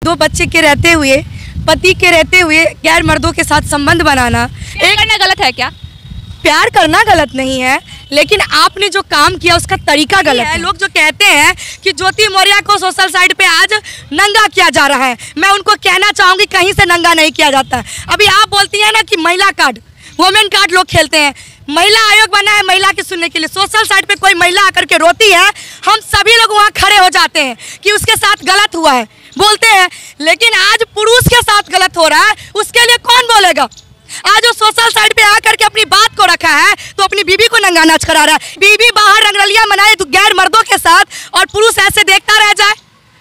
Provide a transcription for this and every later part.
दो बच्चे के रहते हुए, पति के रहते हुए गैर मर्दों के साथ संबंध बनाना एक करना गलत है क्या? प्यार करना गलत नहीं है, लेकिन आपने जो काम किया उसका तरीका गलत है। लोग जो कहते हैं कि ज्योति मौर्य को सोशल साइट पे आज नंगा किया जा रहा है, मैं उनको कहना चाहूँगी कहीं से नंगा नहीं किया जाता। अभी आप बोलती हैं ना कि महिला कार्ड, वुमेन कार्ड लोग खेलते हैं। महिला आयोग बना है महिला की सुनने के लिए। सोशल साइट पे कोई महिला आकर के रोती है, हम सभी लोग वहाँ खड़े हो जाते हैं कि उसके साथ गलत हुआ है, बोलते हैं। लेकिन आज पुरुष के साथ गलत हो रहा है, उसके लिए कौन बोलेगा? आज वो सोशल साइट पे आकर के अपनी बात को रखा है तो अपनी बीबी को नंगा नाच करा रहा है। बीबी बाहर रंगरलिया मनाए तो गैर मर्दों के साथ, और पुरुष ऐसे देखता रह जाए,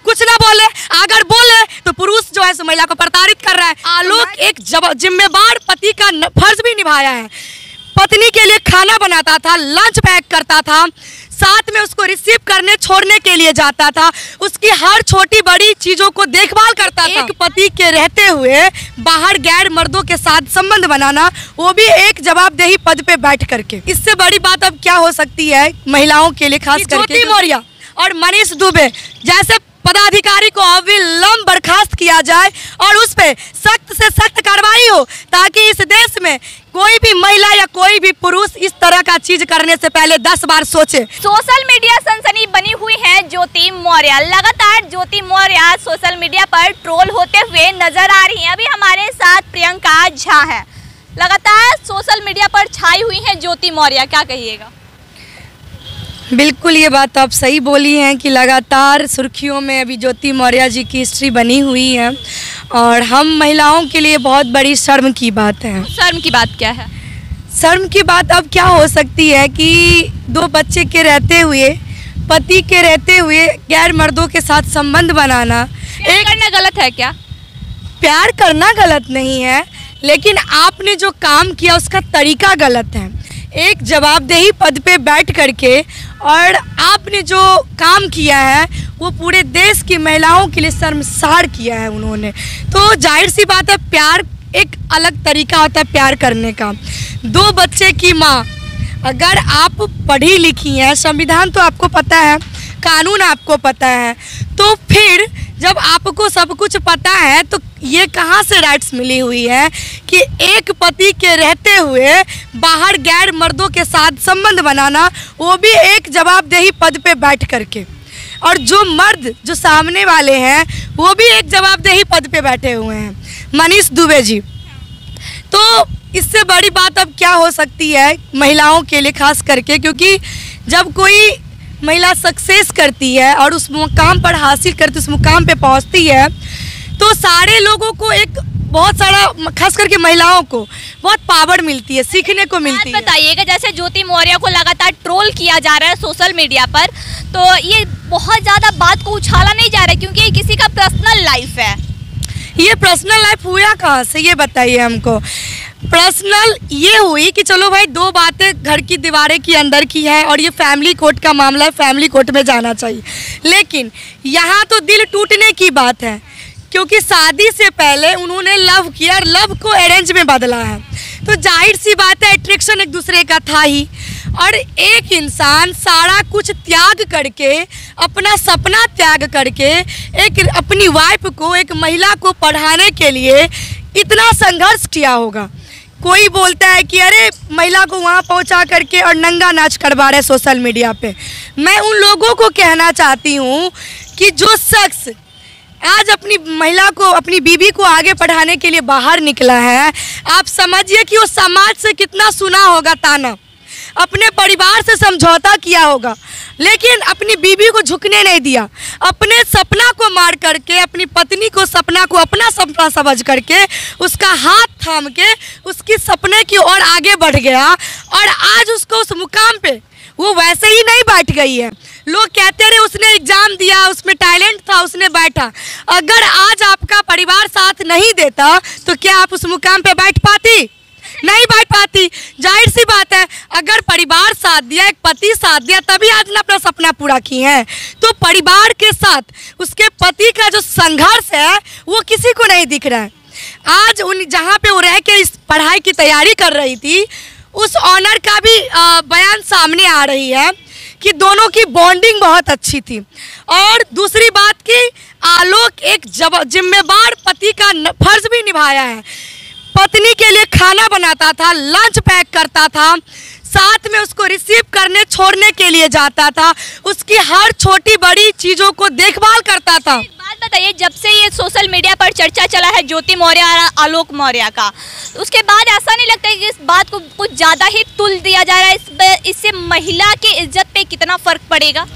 कुछ ना बोले। अगर बोले तो पुरुष जो है सो महिला को प्रताड़ित कर रहा है। आलोक एक जिम्मेदार पति का फर्ज भी निभाया है। पत्नी के लिए खाना बनाता था, लंच पैक करता था, साथ में उसको रिसीव करने छोड़ने के लिए जाता था, उसकी हर छोटी बड़ी चीज़ों को देखभाल करता था। एक पति के रहते हुए बाहर गैर मर्दों के साथ संबंध बनाना, वो भी एक जवाबदेही पद पे बैठ करके। इससे बड़ी बात अब क्या हो सकती है महिलाओं के लिए, खास करके ज्योति मौर्य और मनीष दुबे जैसे पदाधिकारी को अविलंब बर्खास्त किया जाए और उस पे सख्त से सख्त कार्रवाई हो, ताकि इस देश में कोई भी महिला या कोई भी पुरुष इस तरह का चीज करने से पहले 10 बार सोचे। सोशल मीडिया सनसनी बनी हुई है ज्योति मौर्य। लगातार ज्योति मौर्य सोशल मीडिया पर ट्रोल होते हुए नजर आ रही हैं। अभी हमारे साथ प्रियंका झा है, लगातार सोशल मीडिया पर छाई हुई है ज्योति मौर्य, क्या कहिएगा? बिल्कुल, ये बात आप सही बोली हैं कि लगातार सुर्खियों में अभी ज्योति मौर्य जी की हिस्ट्री बनी हुई है, और हम महिलाओं के लिए बहुत बड़ी शर्म की बात है। शर्म की बात क्या है? शर्म की बात अब क्या हो सकती है कि दो बच्चे के रहते हुए, पति के रहते हुए गैर मर्दों के साथ संबंध बनाना एक करना गलत है क्या? प्यार करना गलत नहीं है, लेकिन आपने जो काम किया उसका तरीका गलत है। एक जवाबदेही पद पे बैठ करके और आपने जो काम किया है वो पूरे देश की महिलाओं के लिए शर्मसार किया है उन्होंने। तो जाहिर सी बात है, प्यार एक अलग तरीका होता है प्यार करने का। दो बच्चे की माँ, अगर आप पढ़ी लिखी हैं, संविधान तो आपको पता है, कानून आपको पता है, तो फिर जब आपको सब कुछ पता है तो ये कहाँ से राइट्स मिली हुई है कि एक पति के रहते हुए बाहर गैर मर्दों के साथ संबंध बनाना, वो भी एक जवाबदेही पद पे बैठ करके, और जो मर्द जो सामने वाले हैं वो भी एक जवाबदेही पद पे बैठे हुए हैं, मनीष दुबे जी। तो इससे बड़ी बात अब क्या हो सकती है महिलाओं के लिए, खास करके क्योंकि जब कोई महिला सक्सेस करती है और उस मुकाम पर हासिल करती, उस मुकाम पे पहुंचती है, तो सारे लोगों को एक बहुत सारा, खास करके महिलाओं को बहुत पावर मिलती है, सीखने को मिलती है। बताइएगा, जैसे ज्योति मौर्य को लगातार ट्रोल किया जा रहा है सोशल मीडिया पर, तो ये बहुत ज़्यादा बात को उछाला नहीं जा रहा है क्योंकि ये किसी का पर्सनल लाइफ है। ये पर्सनल लाइफ हुआ कहाँ से, ये बताइए हमको। पर्सनल ये हुई कि चलो भाई, दो बातें घर की दीवारें की अंदर की है और ये फैमिली कोर्ट का मामला है, फैमिली कोर्ट में जाना चाहिए। लेकिन यहाँ तो दिल टूटने की बात है, क्योंकि शादी से पहले उन्होंने लव किया और लव को अरेंज में बदला है, तो जाहिर सी बात है अट्रैक्शन एक दूसरे का था ही। और एक इंसान सारा कुछ त्याग करके, अपना सपना त्याग करके, एक अपनी वाइफ को, एक महिला को पढ़ाने के लिए इतना संघर्ष किया होगा। कोई बोलता है कि अरे महिला को वहाँ पहुँचा करके और नंगा नाच करवा रहे सोशल मीडिया पे। मैं उन लोगों को कहना चाहती हूँ कि जो शख्स आज अपनी महिला को, अपनी बीबी को आगे पढ़ाने के लिए बाहर निकला है, आप समझिए कि वो समाज से कितना सुना होगा ताना, अपने परिवार से समझौता किया होगा, लेकिन अपनी बीबी को झुकने नहीं दिया। अपने सपना को मार करके, अपनी पत्नी को, सपना को अपना सपना समझ करके, उसका हाथ थाम के उसकी सपने की ओर आगे बढ़ गया, और आज उसको उस मुकाम पे वो वैसे ही नहीं बैठ गई है। लोग कहते रहे उसने एग्जाम दिया, उसमें टैलेंट था, उसने बैठा। अगर आज आपका परिवार साथ नहीं देता तो क्या आप उस मुकाम पे बैठ पाती? नहीं बैठ पाती। जाहिर सी बात है, अगर परिवार साथ दिया, एक पति साथ दिया, तभी आज ने अपना सपना पूरा की है। तो परिवार के साथ उसके पति का जो संघर्ष है वो किसी को नहीं दिख रहा है। आज उन जहाँ पे वो रह के इस पढ़ाई की तैयारी कर रही थी, उस ऑनर का भी बयान सामने आ रही है कि दोनों की बॉन्डिंग बहुत अच्छी थी। और दूसरी बात कि आलोक एक जिम्मेदार पति का फर्ज भी निभाया है। पत्नी के लिए खाना बनाता था, लंच पैक करता था, साथ में उसको रिसीव करने छोड़ने के लिए जाता था, उसकी हर छोटी बड़ी चीज़ों को देखभाल करता था। एक बात बताइए, जब से ये सोशल मीडिया पर चर्चा चला है ज्योति मौर्य और आलोक मौर्य का, तो उसके बाद ऐसा नहीं लगता है कि इस बात को कुछ ज़्यादा ही तुल दिया जा रहा है? इससे महिला की इज्जत पे कितना फर्क पड़ेगा?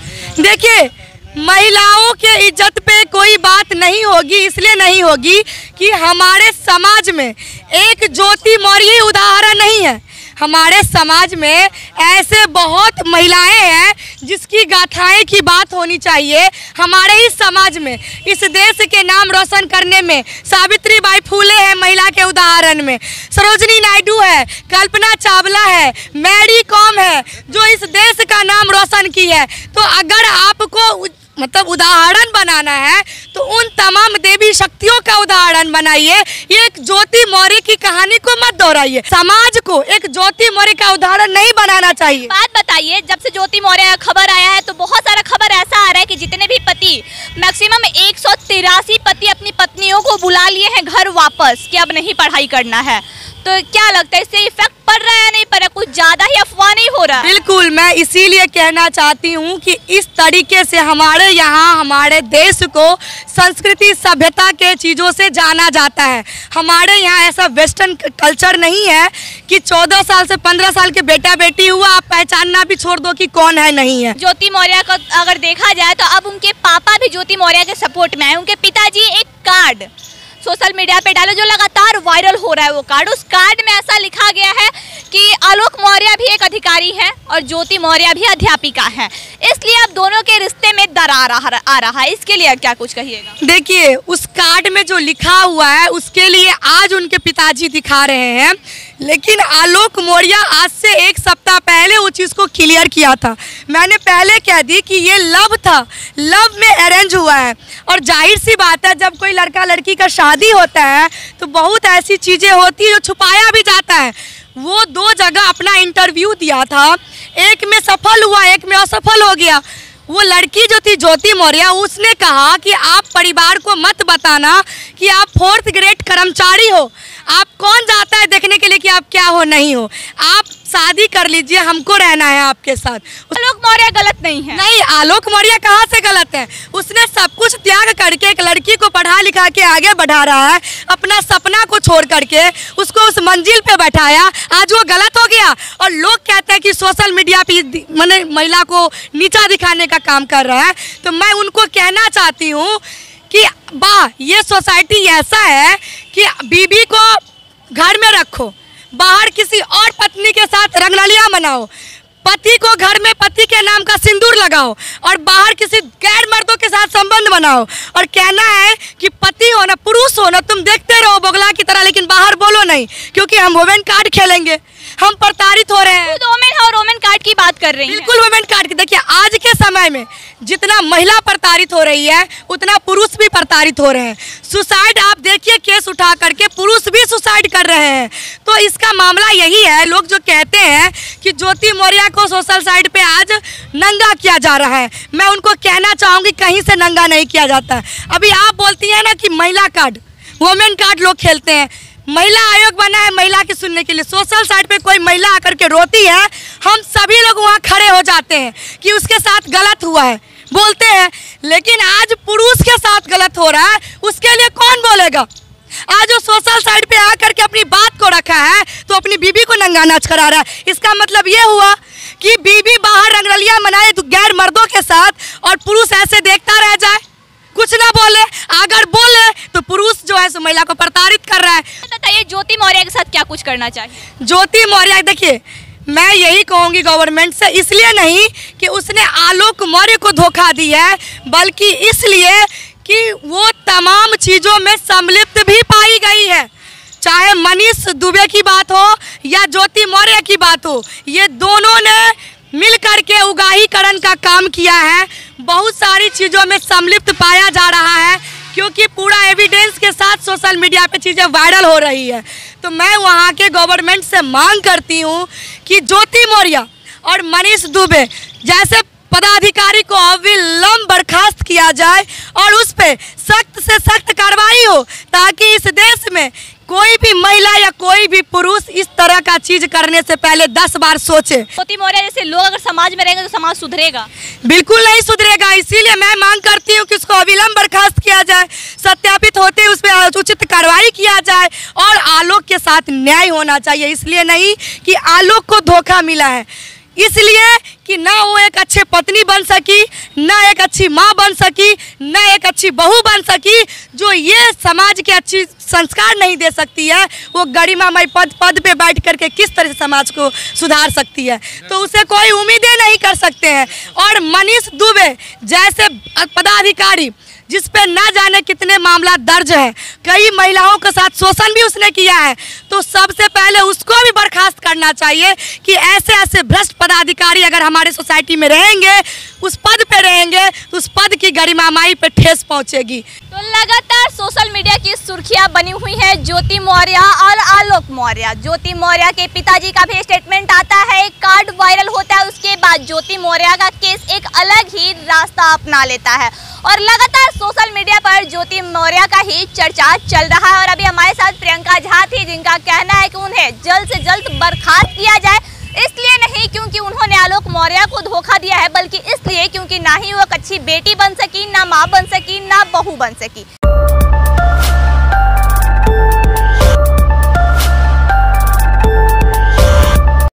देखिए, महिलाओं के इज्जत पे कोई बात नहीं होगी, इसलिए नहीं होगी कि हमारे समाज में एक ज्योति मौर्य ही उदाहरण नहीं है। हमारे समाज में ऐसे बहुत महिलाएं हैं जिसकी गाथाएं की बात होनी चाहिए। हमारे ही समाज में इस देश के नाम रोशन करने में सावित्रीबाई फुले है महिला के उदाहरण में, सरोजिनी नायडू है, कल्पना चावला है, मैरी कॉम है, जो इस देश का नाम रोशन की है। तो अगर आपको मतलब उदाहरण बनाना है तो उन तमाम देवी शक्तियों का उदाहरण बनाइए, एक ज्योति मौर्य की कहानी को मत दोहराइए। समाज को एक ज्योति मौर्य का उदाहरण नहीं बनाना चाहिए। बात बताइए, जब से ज्योति मौर्य खबर आया है तो बहुत सारा खबर ऐसा आ रहा है कि जितने भी पति, मैक्सिमम 183 पति अपनी पत्नियों को बुला लिए हैं घर वापस कि अब नहीं पढ़ाई करना है। तो क्या लगता है, इससे इफेक्ट पड़ रहा है नहीं पड़ रहा, कुछ ज़्यादा ही अफवाह नहीं हो रहा? बिल्कुल, मैं इसीलिए कहना चाहती हूँ कि इस तरीके से हमारे यहाँ हमारे देश को संस्कृति सभ्यता के चीज़ों से जाना जाता है। हमारे यहाँ ऐसा वेस्टर्न कल्चर नहीं है कि 14 साल से 15 साल के बेटा बेटी हुआ आप पहचानना भी छोड़ दो कि कौन है नहीं है। ज्योति मौर्य का अगर देखा जाए तो अब उनके पापा भी ज्योति मौर्य के सपोर्ट में आए। उनके पिताजी एक कार्ड सोशल मीडिया पे डाले जो लगातार वायरल हो रहा है। वो कार्ड, उस कार्ड में ऐसा लिखा गया है कि आलोक मौर्य भी एक अधिकारी हैं और ज्योति मौर्य भी अध्यापिका हैं, इसलिए अब दोनों के रिश्ते में दरार आ रहा है। इसके लिए क्या कुछ कहिएगा? देखिए, उस कार्ड में जो लिखा हुआ है उसके लिए आज उनके पिताजी दिखा रहे हैं, लेकिन आलोक मौर्य आज से 1 सप्ताह पहले उस चीज़ को क्लियर किया था। मैंने पहले कह दी कि ये लव था, लव में अरेंज हुआ है। और जाहिर सी बात है, जब कोई लड़का लड़की का शादी होता है तो बहुत ऐसी चीज़ें होती है जो छुपाया भी जाता है। वो 2 जगह अपना इंटरव्यू दिया था, एक में सफल हुआ, एक में असफल हो गया। वो लड़की जो थी ज्योति मौर्य, उसने कहा कि आप परिवार को मत बताना कि आप 4th ग्रेड कर्मचारी हो, आप कौन जाता है देखने के लिए कि आप क्या हो नहीं हो, आप शादी कर लीजिए, हमको रहना है आपके साथ। आलोक मौर्य गलत नहीं है। नहीं, आलोक मौर्य कहाँ से गलत है? उसने सब कुछ त्याग करके एक लड़की को पढ़ा लिखा के आगे बढ़ा रहा है, अपना सपना को छोड़ करके उसको उस मंजिल पे बैठाया। आज वो गलत हो गया और लोग कहते हैं कि सोशल मीडिया पे मैंने महिला को नीचा दिखाने का काम कर रहा है। तो मैं उनको कहना चाहती हूँ कि वाह, ये सोसाइटी ऐसा है कि बीबी को घर में रखो, बाहर किसी और पत्नी के साथ रंगरलिया मनाओ, पति को घर में पति के नाम का सिंदूर लगाओ और बाहर किसी गैर मर्दों के साथ संबंध बनाओ। और कहना है कि पति हो ना पुरुष हो ना, तुम देखते रहो बोगला की तरह, लेकिन बाहर बोलो नहीं, क्योंकि हम वोमेन कार्ड खेलेंगे, हम प्रताड़ित हो रहे हैं। वोमेन कार्ड की बात कर रही हैं। बिल्कुल वोमेन कार्ड की। देखिए, आज के समय में जितना महिला प्रताड़ित हो रही है उतना पुरुष भी प्रताड़ित हो रहे हैं। सुसाइड आप देखिए, केस उठा करके पुरुष भी सुसाइड कर रहे हैं। तो इसका मामला यही है। लोग जो कहते हैं कि ज्योति मौर्य को सोशल साइट पे आज नंगा किया जा रहा है, मैं उनको कहना चाहूँगी कहीं से नंगा नहीं किया जाता है। अभी आप बोलती हैं ना कि महिला कार्ड, वोमेन कार्ड लोग खेलते हैं। महिला आयोग बना है महिला की सुनने के लिए। सोशल साइट पे कोई महिला आकर के रोती है, हम सभी लोग वहाँ खड़े हो जाते हैं कि उसके साथ गलत हुआ है, बोलते हैं। लेकिन आज पुरुष के साथ गलत हो रहा है, उसके लिए कौन बोलेगा? आज वो सोशल साइट पे आकर के अपनी बात को रखा है तो अपनी बीबी को नंगा नाच करा रहा है। इसका मतलब ये हुआ कि बीबी बाहर रंगरलिया मनाए तो गैर मर्दों के साथ और पुरुष ऐसे देखता रह जाए, कुछ ना बोले। अगर बोले तो पुरुष जो है सो महिला को प्रताड़ित कर रहा है। बताइए, ज्योति मौर्य के साथ क्या कुछ करना चाहिए? ज्योति मौर्य, देखिए मैं यही कहूँगी गवर्नमेंट से, इसलिए नहीं कि उसने आलोक मौर्य को धोखा दी है, बल्कि इसलिए कि वो तमाम चीज़ों में सम्मिलित भी पाई गई है। चाहे मनीष दुबे की बात हो या ज्योति मौर्य की बात हो, ये दोनों ने मिल करके उगाहीकरण का काम किया है। बहुत सारी चीज़ों में सम्मिलित पाया जा रहा है, क्योंकि पूरा एविडेंस के साथ सोशल मीडिया पे चीज़ें वायरल हो रही है। तो मैं वहाँ के गवर्नमेंट से मांग करती हूँ कि ज्योति मौर्य और मनीष दुबे जैसे पदाधिकारी को अविलंब बर्खास्त किया जाए और उस पे सख्त से सख्त कार्रवाई हो, ताकि इस देश में कोई भी महिला या कोई भी पुरुष इस तरह का चीज करने से पहले 10 बार सोचे। ज्योति मौर्य जैसे लोग अगर समाज में रहेंगे तो समाज सुधरेगा? बिल्कुल नहीं सुधरेगा। इसीलिए मैं मांग करती हूँ कि उसको अविलंब बर्खास्त किया जाए, सत्यापित होते उस पर उचित कार्रवाई किया जाए और आलोक के साथ न्याय होना चाहिए। इसलिए नहीं कि आलोक को धोखा मिला है, इसलिए कि ना वो एक अच्छे पत्नी बन सकी, ना एक अच्छी माँ बन सकी, ना एक अच्छी बहू बन सकी, जो ये समाज के अच्छी संस्कार नहीं दे सकती है, वो गरिमामय पद पे बैठ करके किस तरह से समाज को सुधार सकती है। तो उसे कोई उम्मीदें नहीं कर सकते हैं। और मनीष दुबे जैसे पदाधिकारी जिस पे ना जाने कितने मामला दर्ज है, कई महिलाओं के साथ शोषण भी उसने किया है, तो सबसे पहले उसको भी बर्खास्त करना चाहिए कि ऐसे ऐसे भ्रष्ट पदाधिकारी अगर हमारे सोसाइटी में रहेंगे, उस पद पे रहेंगे, उस पद की गरिमामाई पे ठेस पहुंचेगी। तो लगातार सोशल मीडिया की सुर्खियां बनी हुई है ज्योति मौर्य और आलोक मौर्य। ज्योति मौर्य के पिताजी का भी स्टेटमेंट आता है, एक कार्ड वायरल होता है, उसके बाद ज्योति मौर्य का केस एक अलग ही रास्ता अपना लेता है और लगातार सोशल मीडिया पर ज्योति मौर्य का ही चर्चा चल रहा है। और अभी हमारे साथ प्रियंका झा थी, जिनका कहना है कि उन्हें जल्द से जल्द बर्खास्त किया जाए, इसलिए नहीं क्योंकि उन्होंने आलोक मौर्य को धोखा दिया है, बल्कि इसलिए क्योंकि ना ही वो एक अच्छी बेटी बन सकी, ना माँ बन सकी, ना बहू बन सकी।